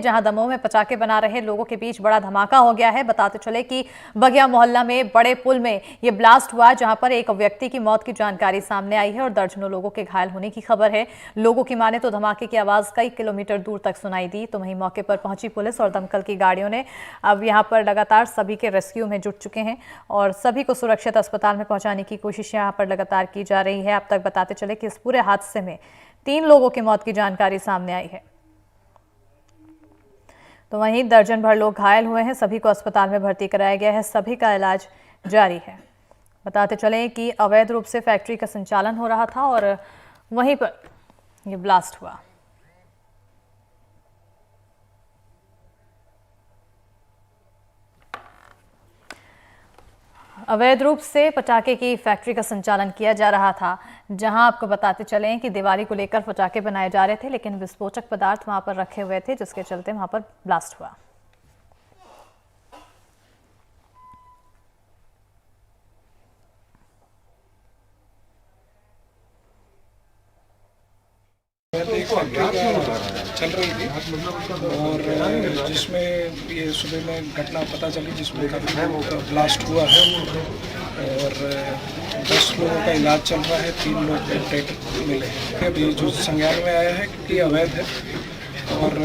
जहां दमोह में पटाखे बना रहे लोगों के बीच बड़ा धमाका हो गया है। बताते चले कि बगिया मोहल्ला में बड़े पुल में ये ब्लास्ट हुआ, जहां पर एक व्यक्ति की मौत की जानकारी सामने आई है और दर्जनों लोगों के घायल होने की खबर है। लोगों की माने तो धमाके की आवाज कई किलोमीटर दूर तक सुनाई दी। तो वहीं मौके पर पहुंची पुलिस और दमकल की गाड़ियों ने अब यहां पर लगातार सभी के रेस्क्यू में जुट चुके हैं और सभी को सुरक्षित अस्पताल में पहुंचाने की कोशिश यहां पर लगातार की जा रही है। अब तक बताते चले कि इस पूरे हादसे में 3 लोगों की मौत की जानकारी सामने आई है, तो वहीं दर्जन भर लोग घायल हुए हैं। सभी को अस्पताल में भर्ती कराया गया है, सभी का इलाज जारी है। बताते चलें कि अवैध रूप से फैक्ट्री का संचालन हो रहा था और वहीं पर यह ब्लास्ट हुआ। अवैध रूप से पटाखे की फैक्ट्री का संचालन किया जा रहा था, जहां आपको बताते चलें कि दिवाली को लेकर पटाखे बनाए जा रहे थे, लेकिन विस्फोटक पदार्थ वहां पर रखे हुए थे, जिसके चलते वहां पर ब्लास्ट हुआ। चल रही थी और जिसमें ये सुबह में घटना पता चली जिसमें ब्लास्ट हुआ है और 10 लोगों का इलाज चल रहा है, 3 लोग डेड मिले हैं। अभी जो संज्ञान में आया है कि अवैध है और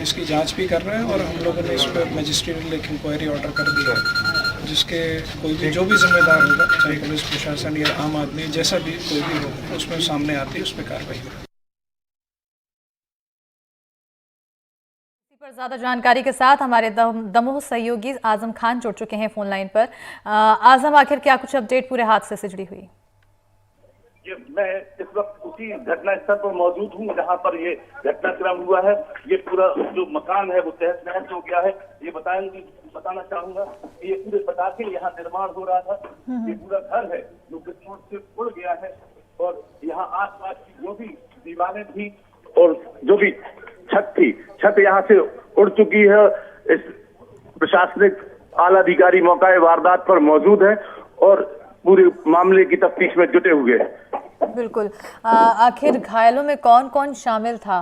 इसकी जांच भी कर रहे हैं और हम लोगों ने इस पर मजिस्ट्रेट इंक्वायरी ऑर्डर कर दिया है, जिसके कोई भी जो भी जिम्मेदार होगा, चाहे पुलिस प्रशासन या आम आदमी, जैसा भी कोई भी होगा, उसमें सामने आती है, उस पर कार्रवाई होगी। पर ज्यादा जानकारी के साथ हमारे दमोह सहयोगी आजम खान जुड़ चुके हैं फोन लाइन पर। आजम, आखिर क्या कुछ अपडेट पूरे हादसे से जुड़ी हुई? मैं इस वक्त उसी घटना स्थल पर मौजूद हूँ जहाँ पर ये घटनाक्रम हुआ है। ये पूरा जो मकान है वो तहस नहस हो गया है। ये बताना चाहूंगा कि ये पूरे पटाखे यहाँ निर्माण हो रहा था। ये पूरा घर है जो विस्फोट से उड़ गया है और यहाँ आसपास की जो भी दीवारें थी और जो भी छत थी, छत यहाँ से उड़ चुकी है। इस प्रशासनिक आला अधिकारी मौका वारदात पर मौजूद है और पूरे मामले की तफ्तीश में जुटे हुए हैं। बिल्कुल। आखिर घायलों में कौन कौन शामिल था?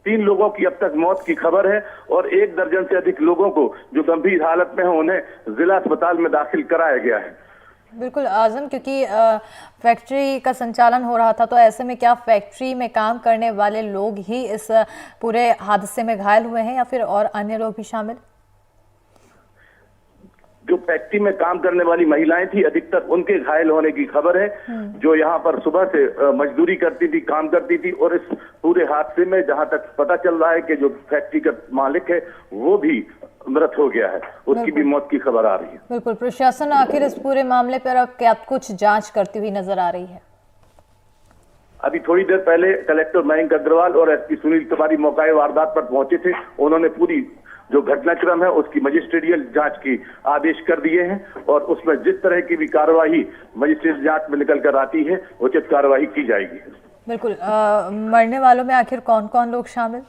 3 लोगों की अब तक मौत की खबर है और 1 दर्जन से अधिक लोगों को जो गंभीर हालत में हैं उन्हें जिला अस्पताल में दाखिल कराया गया है। बिल्कुल आजम, क्योंकि फैक्ट्री का संचालन हो रहा था, तो ऐसे में क्या फैक्ट्री में काम करने वाले लोग ही इस पूरे हादसे में घायल हुए हैं या फिर और अन्य लोग भी शामिल? जो फैक्ट्री में काम करने वाली महिलाएं थी, अधिकतर उनके घायल होने की खबर है, जो यहाँ पर सुबह से मजदूरी करती थी, काम करती थी। और इस पूरे हादसे में जहां तक पता चल रहा है कि जो फैक्ट्री का मालिक है वो भी मृत हो गया है, उसकी भी मौत की खबर आ रही है। बिल्कुल। प्रशासन आखिर इस पूरे मामले पर अब क्या कुछ जांच करती हुई नजर आ रही है? अभी थोड़ी देर पहले कलेक्टर मयंक अग्रवाल और एसपी सुनील तिवारी मौका वारदात पर पहुंचे थे। उन्होंने पूरी जो घटनाक्रम है उसकी मजिस्ट्रेटियल जांच की आदेश कर दिए हैं और उसमें जिस तरह की भी कार्रवाई मजिस्ट्रेट जांच में निकल कर आती है उचित कार्रवाई की जाएगी। बिल्कुल। मरने वालों में आखिर कौन कौन लोग शामिल?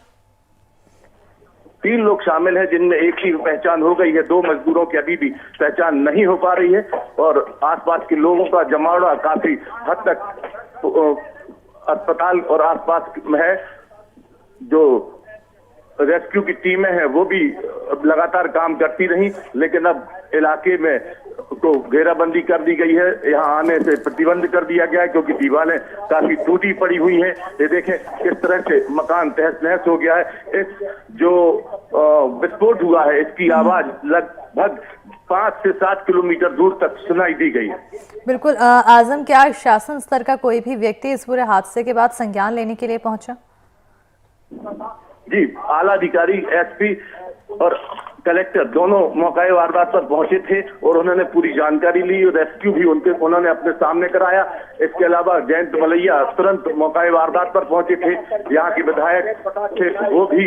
3 लोग शामिल हैं, जिनमें एक की पहचान हो गई है। 2 मजदूरों की अभी भी पहचान नहीं हो पा रही है और आसपास के लोगों का जमावड़ा काफी हद तक अस्पताल और आसपास में है। जो रेस्क्यू की टीमें हैं वो भी लगातार काम करती रही, लेकिन अब इलाके में तो घेराबंदी कर दी गई है। यहाँ आने से प्रतिबंध कर दिया गया है क्योंकि दीवारें काफी टूटी पड़ी हुई हैं। ये देखें किस तरह से मकान तहस नहस हो गया है। इस जो विस्फोट हुआ है इसकी आवाज लगभग 5 से 7 किलोमीटर दूर तक सुनाई दी गई है। बिल्कुल। आजम, क्या शासन स्तर का कोई भी व्यक्ति इस पूरे हादसे के बाद संज्ञान लेने के लिए पहुंचा? जी, आला अधिकारी, एसपी और कलेक्टर दोनों मौके वारदात पर पहुंचे थे और उन्होंने पूरी जानकारी ली और रेस्क्यू भी उन्होंने अपने सामने कराया। इसके अलावा जयंत मलैया तुरंत मौके वारदात पर पहुंचे थे। यहाँ के विधायक थे वो भी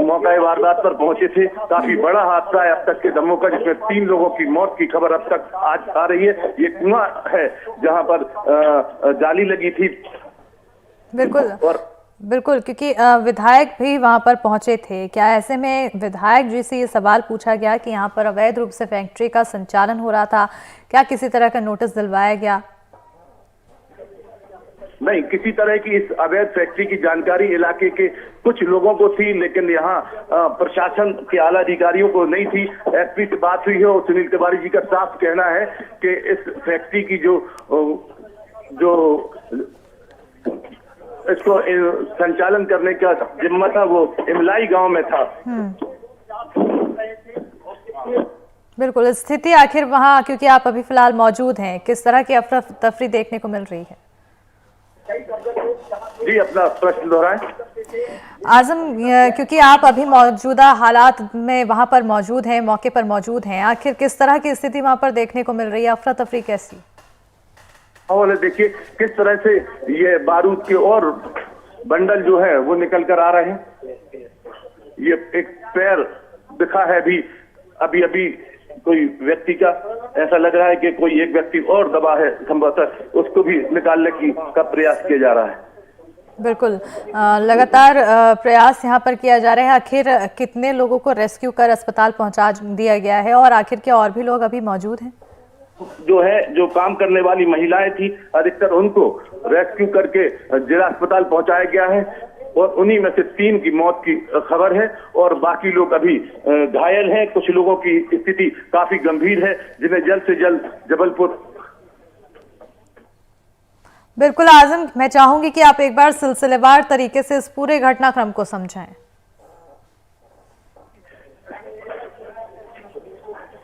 मौके वारदात पर पहुंचे थे। काफी बड़ा हादसा है अब तक के दमोह का, जिसमें 3 लोगों की मौत की खबर अब तक आज आ रही है। ये कुआं है जहाँ पर जाली लगी थी। बिल्कुल, क्योंकि विधायक भी वहां पर पहुंचे थे। क्या ऐसे में विधायक जी से ये सवाल पूछा गया कि यहाँ पर अवैध रूप से फैक्ट्री का संचालन हो रहा था, क्या किसी तरह का नोटिस दिलवाया गया? नहीं, किसी तरह की इस अवैध फैक्ट्री की जानकारी इलाके के कुछ लोगों को थी, लेकिन यहाँ प्रशासन के आला अधिकारियों को नहीं थी। एसपी से बात हुई है और सुनील तिवारी जी का साफ कहना है कि इस फैक्ट्री की जो इसको संचालन करने का जिम्मा था वो इमलाई गांव में था। बिल्कुल, स्थिति आखिर वहां, क्योंकि आप अभी फिलहाल मौजूद हैं, किस तरह की अफरा तफरी देखने को मिल रही है? जी, अपना प्रश्न दोहराएं। आजम, क्योंकि आप अभी मौजूदा हालात में वहां पर मौजूद हैं, मौके पर मौजूद हैं, आखिर किस तरह की स्थिति वहां पर देखने को मिल रही है? अफरा तफरी कैसी? और देखिए किस तरह से ये बारूद के और बंडल जो है वो निकल कर आ रहे हैं। ये एक पैर दिखा है अभी अभी कोई व्यक्ति का, ऐसा लग रहा है कि कोई एक व्यक्ति और दबा है, संभवतः उसको भी निकालने का प्रयास किया जा रहा है। बिल्कुल, लगातार प्रयास यहाँ पर किया जा रहा है। आखिर कितने लोगों को रेस्क्यू कर अस्पताल पहुंचा दिया गया है और आखिर क्या और भी लोग अभी मौजूद हैं? जो काम करने वाली महिलाएं थी, अधिकतर उनको रेस्क्यू करके जिला अस्पताल पहुंचाया गया है और उन्हीं में से 3 की मौत की खबर है और बाकी लोग अभी घायल हैं। कुछ लोगों की स्थिति काफी गंभीर है, जिन्हें जल्द से जल्द जबलपुर। बिल्कुल आजम, मैं चाहूंगी कि आप एक बार सिलसिलेवार तरीके से इस पूरे घटनाक्रम को समझाएं।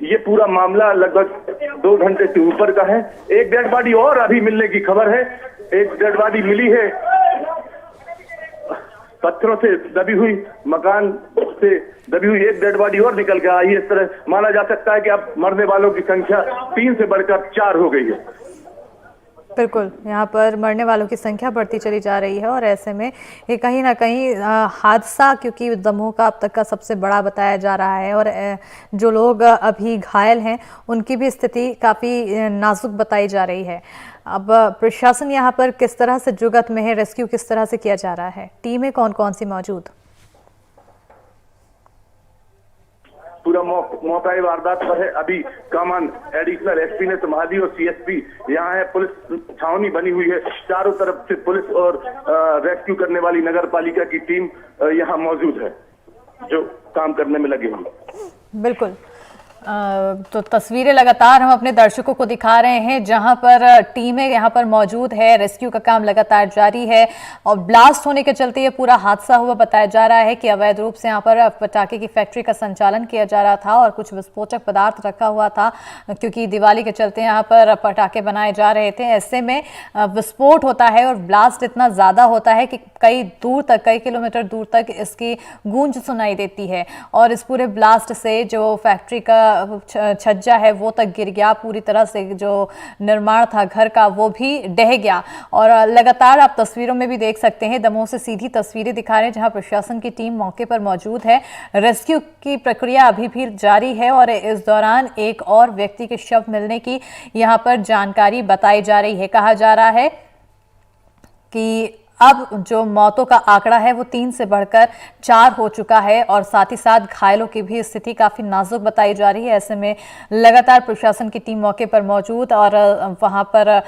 ये पूरा मामला लगभग 2 घंटे से ऊपर का है। एक डेड बॉडी और अभी मिलने की खबर है। एक डेड बॉडी मिली है, पत्थरों से दबी हुई, मकान से दबी हुई एक डेड बॉडी और निकल के आई है। इस तरह माना जा सकता है कि अब मरने वालों की संख्या 3 से बढ़कर 4 हो गई है। बिल्कुल, यहाँ पर मरने वालों की संख्या बढ़ती चली जा रही है और ऐसे में ये कहीं ना कहीं हादसा, क्योंकि दमोह का अब तक का सबसे बड़ा बताया जा रहा है और जो लोग अभी घायल हैं उनकी भी स्थिति काफ़ी नाजुक बताई जा रही है। अब प्रशासन यहाँ पर किस तरह से जुगत में है, रेस्क्यू किस तरह से किया जा रहा है, टीमें कौन कौन सी मौजूद? पूरा मौका वारदात पर है। अभी कमान एडिशनल एसपी ने संभाली और सीएसपी यहाँ है। पुलिस छावनी बनी हुई है, चारों तरफ से पुलिस और रेस्क्यू करने वाली नगर पालिका की टीम यहाँ मौजूद है जो काम करने में लगी हुई। बिल्कुल, तो तस्वीरें लगातार हम अपने दर्शकों को दिखा रहे हैं जहां पर टीमें यहां पर मौजूद है, रेस्क्यू का काम लगातार जारी है और ब्लास्ट होने के चलते ये पूरा हादसा हुआ। बताया जा रहा है कि अवैध रूप से यहां पर पटाखे की फैक्ट्री का संचालन किया जा रहा था और कुछ विस्फोटक पदार्थ रखा हुआ था, क्योंकि दिवाली के चलते यहाँ पर पटाखे बनाए जा रहे थे। ऐसे में विस्फोट होता है और ब्लास्ट इतना ज़्यादा होता है कि कई किलोमीटर दूर तक इसकी गूंज सुनाई देती है और इस पूरे ब्लास्ट से जो फैक्ट्री का छज्जा है वो तक गिर गया, पूरी तरह से जो निर्माण था घर का वो भी ढह गया। और लगातार आप तस्वीरों में भी देख सकते हैं, दमोह से सीधी तस्वीरें दिखा रहे हैं जहां प्रशासन की टीम मौके पर मौजूद है। रेस्क्यू की प्रक्रिया अभी भी जारी है और इस दौरान एक और व्यक्ति के शव मिलने की यहां पर जानकारी बताई जा रही है। कहा जा रहा है कि अब जो मौतों का आंकड़ा है वो 3 से बढ़कर 4 हो चुका है और साथ ही साथ घायलों की भी स्थिति काफी नाजुक बताई जा रही है। ऐसे में लगातार प्रशासन की टीम मौके पर मौजूद और वहां पर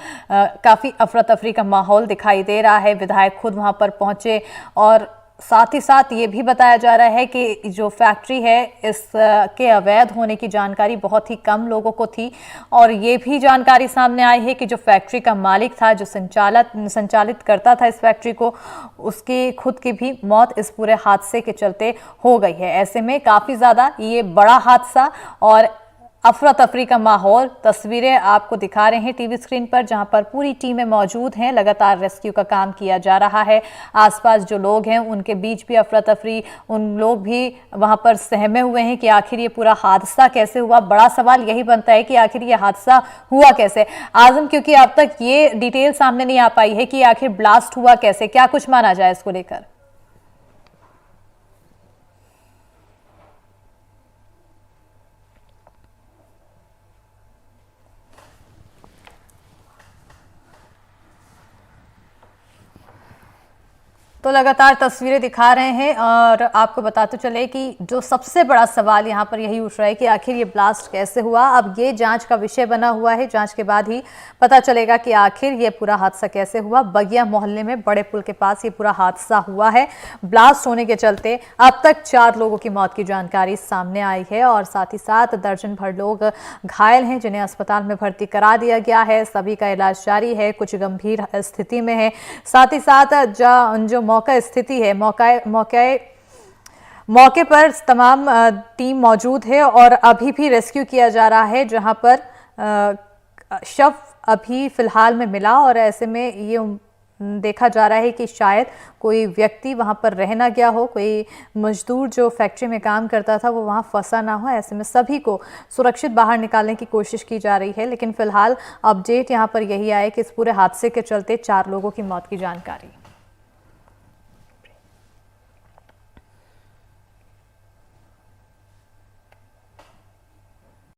काफी अफरा तफरी का माहौल दिखाई दे रहा है। विधायक खुद वहां पर पहुंचे और साथ ही साथ ये भी बताया जा रहा है कि जो फैक्ट्री है इसके अवैध होने की जानकारी बहुत ही कम लोगों को थी और ये भी जानकारी सामने आई है कि जो फैक्ट्री का मालिक था, जो संचालित करता था इस फैक्ट्री को, उसकी खुद की भी मौत इस पूरे हादसे के चलते हो गई है। ऐसे में काफ़ी ज़्यादा ये बड़ा हादसा और अफरा तफरी का माहौल, तस्वीरें आपको दिखा रहे हैं टीवी स्क्रीन पर जहां पर पूरी टीमें मौजूद हैं, लगातार रेस्क्यू का काम किया जा रहा है। आसपास जो लोग हैं उनके बीच भी अफरा तफरी, उन लोग भी वहां पर सहमे हुए हैं कि आखिर ये पूरा हादसा कैसे हुआ। बड़ा सवाल यही बनता है कि आखिर ये हादसा हुआ कैसे। आजम, क्योंकि अब तक ये डिटेल सामने नहीं आ पाई है कि आखिर ब्लास्ट हुआ कैसे, क्या कुछ माना जाए इसको लेकर? तो लगातार तस्वीरें दिखा रहे हैं और आपको बताते चले कि जो सबसे बड़ा सवाल यहाँ पर यही उठ रहा है कि आखिर ये ब्लास्ट कैसे हुआ। अब ये जांच का विषय बना हुआ है, जांच के बाद ही पता चलेगा कि आखिर ये पूरा हादसा कैसे हुआ। बगिया मोहल्ले में बड़े पुल के पास ये पूरा हादसा हुआ है। ब्लास्ट होने के चलते अब तक 4 लोगों की मौत की जानकारी सामने आई है और साथ ही साथ दर्जन भर लोग घायल हैं जिन्हें अस्पताल में भर्ती करा दिया गया है। सभी का इलाज जारी है, कुछ गंभीर स्थिति में है। साथ ही साथ जो मौका स्थिति है, मौके पर तमाम टीम मौजूद है और अभी भी रेस्क्यू किया जा रहा है, जहां पर शव अभी फिलहाल में मिला और ऐसे में ये देखा जा रहा है कि शायद कोई व्यक्ति वहां पर रह ना गया हो, कोई मजदूर जो फैक्ट्री में काम करता था वो वहां फंसा ना हो। ऐसे में सभी को सुरक्षित बाहर निकालने की कोशिश की जा रही है, लेकिन फिलहाल अपडेट यहां पर यही आया कि इस पूरे हादसे के चलते 4 लोगों की मौत की जानकारी।